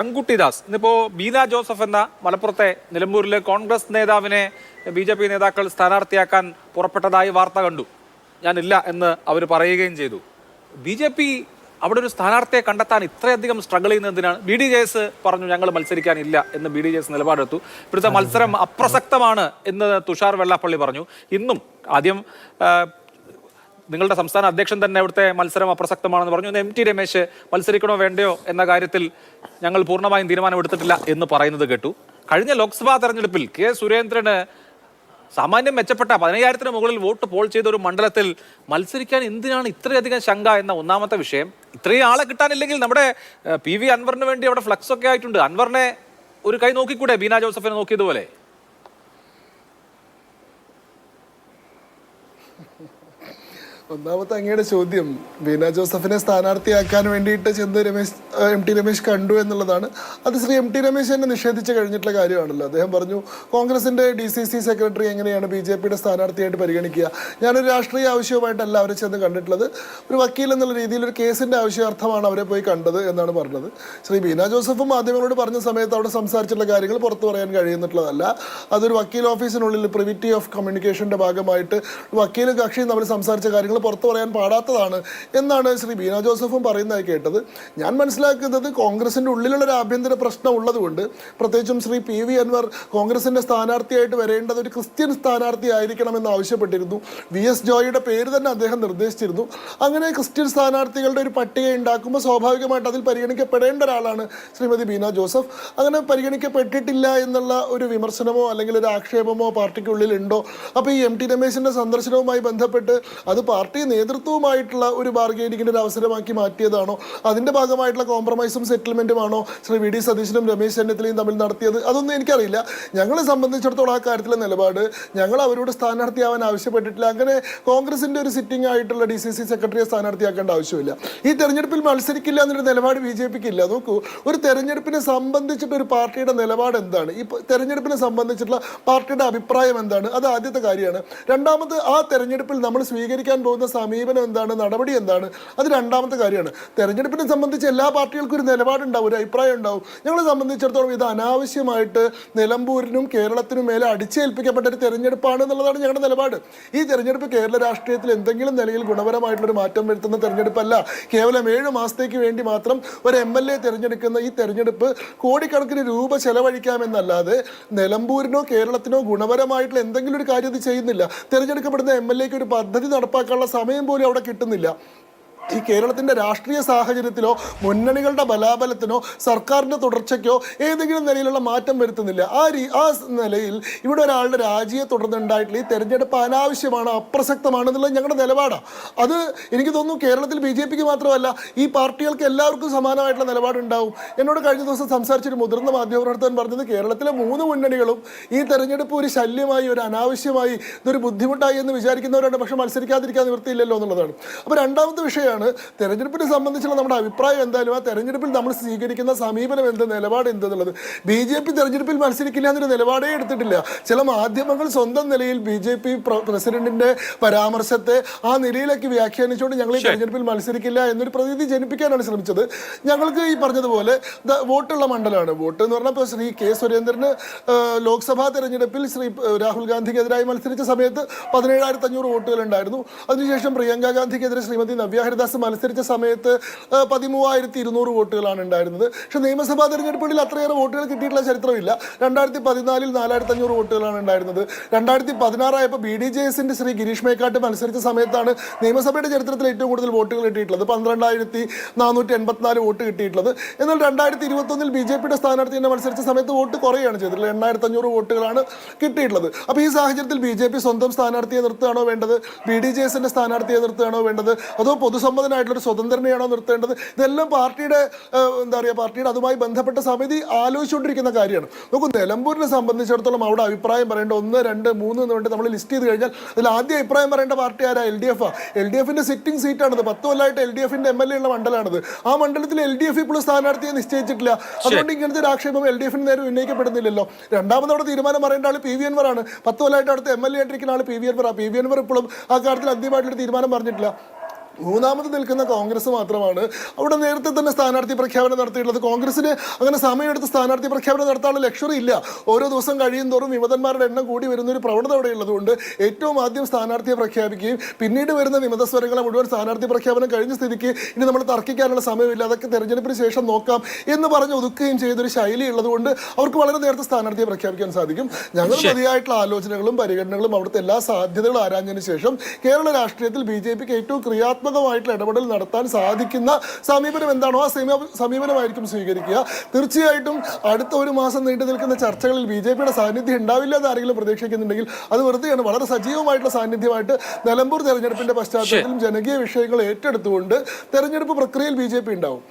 ശങ്കുട്ടിദാസ് ഇന്നിപ്പോ ബീന ജോസഫ് എന്ന മലപ്പുറത്തെ നിലമ്പൂരിലെ കോൺഗ്രസ് നേതാവിനെ BJP നേതാക്കൾ സ്ഥാനാർത്ഥിയാക്കാൻ പുറപ്പെട്ടതായി വാർത്ത കണ്ടു. ഞാനില്ല എന്ന് അവർ പറയുകയും ചെയ്തു. BJP അവിടെ ഒരു സ്ഥാനാർത്ഥിയെ കണ്ടെത്താൻ ഇത്രയധികം സ്ട്രഗിൾ ചെയ്യുന്നതിനാണ്. BDJS പറഞ്ഞു ഞങ്ങൾ മത്സരിക്കാനില്ല എന്ന് BDJS നിലപാടെടുത്തു. ഇവിടുത്തെ മത്സരം അപ്രസക്തമാണ് എന്ന് തുഷാർ വെള്ളാപ്പള്ളി പറഞ്ഞു. ഇന്നും ആദ്യം നിങ്ങളുടെ സംസ്ഥാന അധ്യക്ഷൻ തന്നെ ഇവിടുത്തെ മത്സരം അപ്രസക്തമാണെന്ന് പറഞ്ഞു. MT രമേശ് മത്സരിക്കണോ വേണ്ടയോ എന്ന കാര്യത്തിൽ ഞങ്ങൾ പൂർണ്ണമായും തീരുമാനമെടുത്തിട്ടില്ല എന്ന് പറയുന്നത് കേട്ടു. കഴിഞ്ഞ ലോക്സഭാ തെരഞ്ഞെടുപ്പിൽ K. സുരേന്ദ്രന് സാമാന്യം മെച്ചപ്പെട്ട 15,000-ന് മുകളിൽ വോട്ട് പോൾ ചെയ്ത ഒരു മണ്ഡലത്തിൽ മത്സരിക്കാൻ എന്തിനാണ് ഇത്രയധികം ശങ്ക എന്ന ഒന്നാമത്തെ വിഷയം. ഇത്രയും ആളെ കിട്ടാനില്ലെങ്കിൽ നമ്മുടെ PV അൻവറിന് വേണ്ടി അവിടെ ഫ്ലക്സ് ഒക്കെ ആയിട്ടുണ്ട്. അൻവറിനെ ഒരു കൈ നോക്കിക്കൂടെ ബീന ജോസഫിനെ നോക്കിയതുപോലെ? ഒന്നാമത്തെ അങ്ങയുടെ ചോദ്യം ബീന ജോസഫിനെ സ്ഥാനാർത്ഥിയാക്കാൻ വേണ്ടിയിട്ട് ചെന്ന് MT രമേശ് കണ്ടു എന്നുള്ളതാണ്. അത് ശ്രീ MT രമേശ് തന്നെ നിഷേധിച്ച് കഴിഞ്ഞിട്ടുള്ള കാര്യമാണല്ലോ. അദ്ദേഹം പറഞ്ഞു കോൺഗ്രസിന്റെ DCC സെക്രട്ടറി എങ്ങനെയാണ് BJPയുടെ സ്ഥാനാർത്ഥിയായിട്ട് പരിഗണിക്കുക. ഞാനൊരു രാഷ്ട്രീയ ആവശ്യവുമായിട്ടല്ല അവരെ ചെന്ന് കണ്ടിട്ടുള്ളത്, ഒരു വക്കീൽ എന്നുള്ള രീതിയിൽ ഒരു കേസിന്റെ ആവശ്യാർത്ഥമാണ് അവരെ പോയി കണ്ടത് എന്നാണ് പറഞ്ഞത്. ശ്രീ ബീന ജോസഫും മാധ്യമങ്ങളോട് പറഞ്ഞ സമയത്ത് അവിടെ സംസാരിച്ചിട്ടുള്ള കാര്യങ്ങൾ പുറത്തു പറയാൻ കഴിയുന്നിട്ടുള്ളതല്ല. അതൊരു വക്കീൽ ഓഫീസിനുള്ളിൽ പ്രിവിറ്റി ഓഫ് കമ്മ്യൂണിക്കേഷന്റെ ഭാഗമായിട്ട് വക്കീൽ കക്ഷിയും തമ്മിൽ സംസാരിച്ച കാര്യങ്ങൾ പുറത്തു പറയാൻ പാടാത്തതാണ് എന്നാണ് ശ്രീ ബീന ജോസഫും പറയുന്നതായി കേട്ടത്. ഞാൻ മനസ്സിലാക്കുന്നത് കോൺഗ്രസിന്റെ ഉള്ളിലുള്ളൊരു ആഭ്യന്തര പ്രശ്നം ഉള്ളതുകൊണ്ട്, പ്രത്യേകിച്ചും ശ്രീ PV അൻവർ കോൺഗ്രസിന്റെ സ്ഥാനാർത്ഥിയായിട്ട് വരേണ്ടത് ഒരു ക്രിസ്ത്യൻ സ്ഥാനാർത്ഥി ആയിരിക്കണമെന്ന് ആവശ്യപ്പെട്ടിരുന്നു. VS ജോയിയുടെ പേര് തന്നെ അദ്ദേഹം നിർദ്ദേശിച്ചിരുന്നു. അങ്ങനെ ക്രിസ്ത്യൻ സ്ഥാനാർത്ഥികളുടെ ഒരു പട്ടിക ഉണ്ടാക്കുമ്പോൾ സ്വാഭാവികമായിട്ട് അതിൽ പരിഗണിക്കപ്പെടേണ്ട ഒരാളാണ് ശ്രീമതി ബീന ജോസഫ്. അങ്ങനെ പരിഗണിക്കപ്പെട്ടിട്ടില്ല എന്നുള്ള ഒരു വിമർശനമോ അല്ലെങ്കിൽ ഒരു ആക്ഷേപമോ പാർട്ടിക്കുള്ളിൽ ഉണ്ടോ? അപ്പോൾ ഈ MT രമേശിന്റെ സന്ദർശനവുമായി ബന്ധപ്പെട്ട് അത് പാർട്ടി നേതൃത്വവുമായിട്ടുള്ള ഒരു ബാർഗെയിനിങ്ങിന് ഒരു അവസരമാക്കി മാറ്റിയതാണോ, അതിന്റെ ഭാഗമായിട്ടുള്ള കോംപ്രമൈസും സെറ്റിൽമെന്റുമാണോ ശ്രീ VD സതീശനും രമേശ് ചെന്നിത്തലയും തമ്മിൽ നടത്തിയത്? അതൊന്നും എനിക്കറിയില്ല. ഞങ്ങളെ സംബന്ധിച്ചിടത്തോളം ആ കാര്യത്തിലെ നിലപാട്, ഞങ്ങൾ അവരോട് സ്ഥാനാർത്ഥിയാവാൻ ആവശ്യപ്പെട്ടിട്ടില്ല. അങ്ങനെ കോൺഗ്രസിന്റെ ഒരു സിറ്റിംഗ് ആയിട്ടുള്ള DCC സെക്രട്ടറിയെ സ്ഥാനാർത്ഥിയാക്കേണ്ട ആവശ്യമില്ല. ഈ തെരഞ്ഞെടുപ്പിൽ മത്സരിക്കില്ല എന്നൊരു നിലപാട് BJPക്ക് ഇല്ല. നോക്കൂ, ഒരു തെരഞ്ഞെടുപ്പിനെ സംബന്ധിച്ചിട്ട് ഒരു പാർട്ടിയുടെ നിലപാട് എന്താണ്, ഈ തെരഞ്ഞെടുപ്പിനെ സംബന്ധിച്ചിട്ടുള്ള പാർട്ടിയുടെ അഭിപ്രായം എന്താണ്, അത് ആദ്യത്തെ കാര്യമാണ്. രണ്ടാമത് ആ തെരഞ്ഞെടുപ്പിൽ നമ്മൾ സ്വീകരിക്കാൻ പോകുന്ന സമീപനം എന്താണ്, നടപടി എന്താണ്, അത് രണ്ടാമത്തെ കാര്യമാണ്. തെരഞ്ഞെടുപ്പിനെ സംബന്ധിച്ച് എല്ലാ പാർട്ടികൾക്കും ഒരു നിലപാടുണ്ടാവും, ഒരു അഭിപ്രായം ഉണ്ടാവും. ഞങ്ങളെ സംബന്ധിച്ചിടത്തോളം ഇത് അനാവശ്യമായിട്ട് നിലമ്പൂരിനും കേരളത്തിനും മേലെ അടിച്ചേൽപ്പിക്കപ്പെട്ട ഒരു തെരഞ്ഞെടുപ്പാണ് എന്നുള്ളതാണ് ഞങ്ങളുടെ നിലപാട്. ഈ തെരഞ്ഞെടുപ്പ് കേരള രാഷ്ട്രീയത്തിൽ എന്തെങ്കിലും നിലയിൽ ഗുണപരമായിട്ടുള്ളൊരു മാറ്റം വരുത്തുന്ന തെരഞ്ഞെടുപ്പല്ല. കേവലം 7 മാസത്തേക്ക് വേണ്ടി മാത്രം ഒരു MLA തിരഞ്ഞെടുക്കുന്ന ഈ തെരഞ്ഞെടുപ്പ് കോടിക്കണക്കിന് രൂപ ചെലവഴിക്കാമെന്നല്ലാതെ നിലമ്പൂരിനോ കേരളത്തിനോ ഗുണപരമായിട്ടുള്ള എന്തെങ്കിലും ഒരു കാര്യം ഇത് ചെയ്യുന്നില്ല. തിരഞ്ഞെടുക്കപ്പെടുന്ന MLAക്ക് ഒരു പദ്ധതി നടപ്പാക്കാനുള്ള സമയം പോലും അവിടെ കിട്ടുന്നില്ല. ഈ കേരളത്തിൻ്റെ രാഷ്ട്രീയ സാഹചര്യത്തിലോ മുന്നണികളുടെ ബലാബലത്തിനോ സർക്കാരിൻ്റെ തുടർച്ചയ്ക്കോ ഏതെങ്കിലും നിലയിലുള്ള മാറ്റം വരുത്തുന്നില്ല. ആ നിലയിൽ ഇവിടെ ഒരാളുടെ രാജിയെ തുടർന്നുണ്ടായിട്ടുള്ള ഈ തെരഞ്ഞെടുപ്പ് അനാവശ്യമാണ്, അപ്രസക്തമാണെന്നുള്ളത് ഞങ്ങളുടെ നിലപാടാണ്. അത് എനിക്ക് തോന്നുന്നു കേരളത്തിൽ BJPക്ക് മാത്രമല്ല ഈ പാർട്ടികൾക്ക് എല്ലാവർക്കും സമാനമായിട്ടുള്ള നിലപാടുണ്ടാവും. എന്നോട് കഴിഞ്ഞ ദിവസം സംസാരിച്ചൊരു മുതിർന്ന മാധ്യമപ്രവർത്തകൻ പറഞ്ഞത് കേരളത്തിലെ 3 മുന്നണികളും ഈ തെരഞ്ഞെടുപ്പ് ഒരു ശല്യമായി, ഒരു അനാവശ്യമായി, ഇതൊരു ബുദ്ധിമുട്ടായി എന്ന് വിചാരിക്കുന്നവരാണ്. പക്ഷെ മത്സരിക്കാതിരിക്കാൻ നിവൃത്തിയില്ലല്ലോ എന്നുള്ളതാണ്. അപ്പോൾ രണ്ടാമത്തെ വിഷയമാണ് തെരഞ്ഞെടുപ്പിനെ സംബന്ധിച്ചുള്ള നമ്മുടെ അഭിപ്രായം എന്തായാലും ആ തെരഞ്ഞെടുപ്പിൽ നമ്മൾ സ്വീകരിക്കുന്ന സമീപനം എന്ത്, നിലപാട് എന്തെന്നുള്ളത്. BJP തെരഞ്ഞെടുപ്പിൽ മത്സരിക്കില്ല എന്നൊരു നിലപാടേ എടുത്തിട്ടില്ല. ചില മാധ്യമങ്ങൾ സ്വന്തം നിലയിൽ BJP പ്രസിഡന്റിന്റെ പരാമർശത്തെ ആ നിലയിലേക്ക് വ്യാഖ്യാനിച്ചുകൊണ്ട് ഞങ്ങൾ ഈ തെരഞ്ഞെടുപ്പിൽ മത്സരിക്കില്ല എന്നൊരു പ്രതീതി ജനിപ്പിക്കാനാണ് ശ്രമിച്ചത്. ഞങ്ങൾക്ക് ഈ പറഞ്ഞതുപോലെ വോട്ടുള്ള മണ്ഡലമാണ്. വോട്ട് എന്ന് പറഞ്ഞാൽ ഇപ്പോൾ ശ്രീ K. സുരേന്ദ്രന് ലോക്സഭാ തെരഞ്ഞെടുപ്പിൽ ശ്രീ രാഹുൽ ഗാന്ധിക്കെതിരായി മത്സരിച്ച സമയത്ത് 17,500 വോട്ടുകൾ ഉണ്ടായിരുന്നു. അതിനുശേഷം പ്രിയങ്ക ഗാന്ധിക്കെതിരെ ശ്രീമതി നവ്യ ഹരിദാസ് മത്സരിച്ച സമയത്ത് 13,200 വോട്ടുകളാണ് ഉണ്ടായിരുന്നത്. പക്ഷെ നിയമസഭാ തെരഞ്ഞെടുപ്പുകളിൽ അത്രയേറെ വോട്ടുകൾ കിട്ടിയിട്ടുള്ള ചരിത്രമില്ല. 2014 4,500 വോട്ടുകളാണ് ഉണ്ടായിരുന്നത്. 2016 BDJSന്റെ ശ്രീ ഗിരീഷ് മേക്കാട്ട് മത്സരിച്ച സമയത്താണ് നിയമസഭയുടെ ചരിത്രത്തിൽ ഏറ്റവും കൂടുതൽ വോട്ടുകൾ കിട്ടിയിട്ടുള്ളത്, 12,484 വോട്ട് കിട്ടിയിട്ടുള്ളത്. എന്നാൽ 2021 BJPയുടെ സ്ഥാനാർത്ഥി തന്നെ മത്സരിച്ച സമയത്ത് വോട്ട് കുറയുകയാണ് ചെയ്തിട്ടുള്ളത്, 8,500 വോട്ടുകളാണ് കിട്ടിയിട്ടുള്ളത്. അപ്പോൾ ഈ സാഹചര്യത്തിൽ BJP സ്വന്തം സ്ഥാനാർത്ഥിയെ നിർത്തുകയാണോ വേണ്ടത്, BDJSന്റെ സ്ഥാനാർത്ഥിയെ നിർത്തുകയാണോ വേണ്ടത്, അതോ പൊതുസമ്മതനായിട്ടുള്ളൊരു സ്വതന്ത്രനെയാണോ നിർത്തേണ്ടത്? ഇതെല്ലാം പാർട്ടിയുടെ പാർട്ടിയുടെ അതുമായി ബന്ധപ്പെട്ട സമിതി ആലോചിച്ചുകൊണ്ടിരിക്കുന്ന കാര്യമാണ്. നോക്കൂ, നിലമ്പൂരിനെ സംബന്ധിച്ചിടത്തോളം അവിടെ അഭിപ്രായം പറയേണ്ട 1, 2, 3 എന്ന് വേണ്ടി നമ്മൾ ലിസ്റ്റ് ചെയ്ത് കഴിഞ്ഞാൽ അതിൽ ആദ്യം അഭിപ്രായം പറയേണ്ട പാർട്ടി ആരാ? LDF. LDFന്റെ സിറ്റിംഗ് സീറ്റാണിത്. 10 കൊല്ലമായിട്ട് LDFന്റെ MLA ഉള്ള മണ്ഡലമാണിത്. ആ മണ്ഡലത്തിൽ LDF ഇപ്പോഴും സ്ഥാനാർത്ഥിയെ നിശ്ചയിച്ചിട്ടില്ല. അതുകൊണ്ട് ഇങ്ങനത്തെ ഒരു ആക്ഷേപം LDFന് നേരെ ഉന്നയിക്കപ്പെടുന്നില്ലല്ലോ. രണ്ടാമതവിടെ തീരുമാനം പറയേണ്ട ആൾ PV അൻവർ ആണ്. 10 കൊല്ലമായിട്ട് അടുത്ത MLA ആയിട്ടിരിക്കുന്ന ആൾ PV അൻവർ. PV അൻവർ ഇപ്പോഴും ആ കാര്യത്തിൽ അന്തിമമായിട്ടൊരു തീരുമാനം പറഞ്ഞിട്ടില്ല. മൂന്നാമത് നിൽക്കുന്ന കോൺഗ്രസ് മാത്രമാണ്. അവിടെ നേരത്തെ തന്നെ സ്ഥാനാർത്ഥി പ്രഖ്യാപനം നടത്തിയിട്ടുള്ളത്. കോൺഗ്രസിന് അങ്ങനെ സമയമെടുത്ത് സ്ഥാനാർത്ഥി പ്രഖ്യാപനം നടത്താനുള്ള ലക്ഷറി ഇല്ല. ഓരോ ദിവസം കഴിയും തോറും വിമതന്മാരുടെ എണ്ണം കൂടി വരുന്ന ഒരു പ്രവണത അവിടെ ഉള്ളതുകൊണ്ട് ഏറ്റവും ആദ്യം സ്ഥാനാർത്ഥിയെ പ്രഖ്യാപിക്കുകയും പിന്നീട് വരുന്ന വിമത സ്വരങ്ങളെ മുഴുവൻ സ്ഥാനാർത്ഥി പ്രഖ്യാപനം കഴിഞ്ഞ സ്ഥിതിക്ക് ഇനി നമ്മൾ തർക്കിക്കാനുള്ള സമയമില്ല, അതൊക്കെ തെരഞ്ഞെടുപ്പിന് ശേഷം നോക്കാം എന്ന് പറഞ്ഞ് ഒതുക്കുകയും ചെയ്തൊരു ശൈലി ഉള്ളതുകൊണ്ട് അവർക്ക് വളരെ നേരത്തെ സ്ഥാനാർത്ഥിയെ പ്രഖ്യാപിക്കാൻ സാധിക്കും. ഞങ്ങൾ മതിയായിട്ടുള്ള ആലോചനകളും പരിഗണനകളും അവിടുത്തെ എല്ലാ സാധ്യതകളും ആരാഞ്ഞതിന് ശേഷം കേരള രാഷ്ട്രീയത്തിൽ BJPക്ക് ഏറ്റവും ക്രിയാത്മകമായിട്ടുള്ള ഇടപെടൽ നടത്താൻ സാധിക്കുന്ന സമീപനം എന്താണോ ആ സമീപനമായിരിക്കും സ്വീകരിക്കുക. തീർച്ചയായിട്ടും അടുത്ത ഒരു മാസം നീണ്ടു നിൽക്കുന്ന ചർച്ചകളിൽ BJPയുടെ സാന്നിധ്യം ഉണ്ടാവില്ല എന്ന് ആരെങ്കിലും പ്രതീക്ഷിക്കുന്നുണ്ടെങ്കിൽ അത് വെറുതെയാണ്. വളരെ സജീവമായിട്ടുള്ള സാന്നിധ്യമായിട്ട് നിലമ്പൂർ തെരഞ്ഞെടുപ്പിന്റെ പശ്ചാത്തലത്തിലും ജനകീയ വിഷയങ്ങൾ ഏറ്റെടുത്തുകൊണ്ട് തെരഞ്ഞെടുപ്പ് പ്രക്രിയയിൽ BJP ഉണ്ടാവും.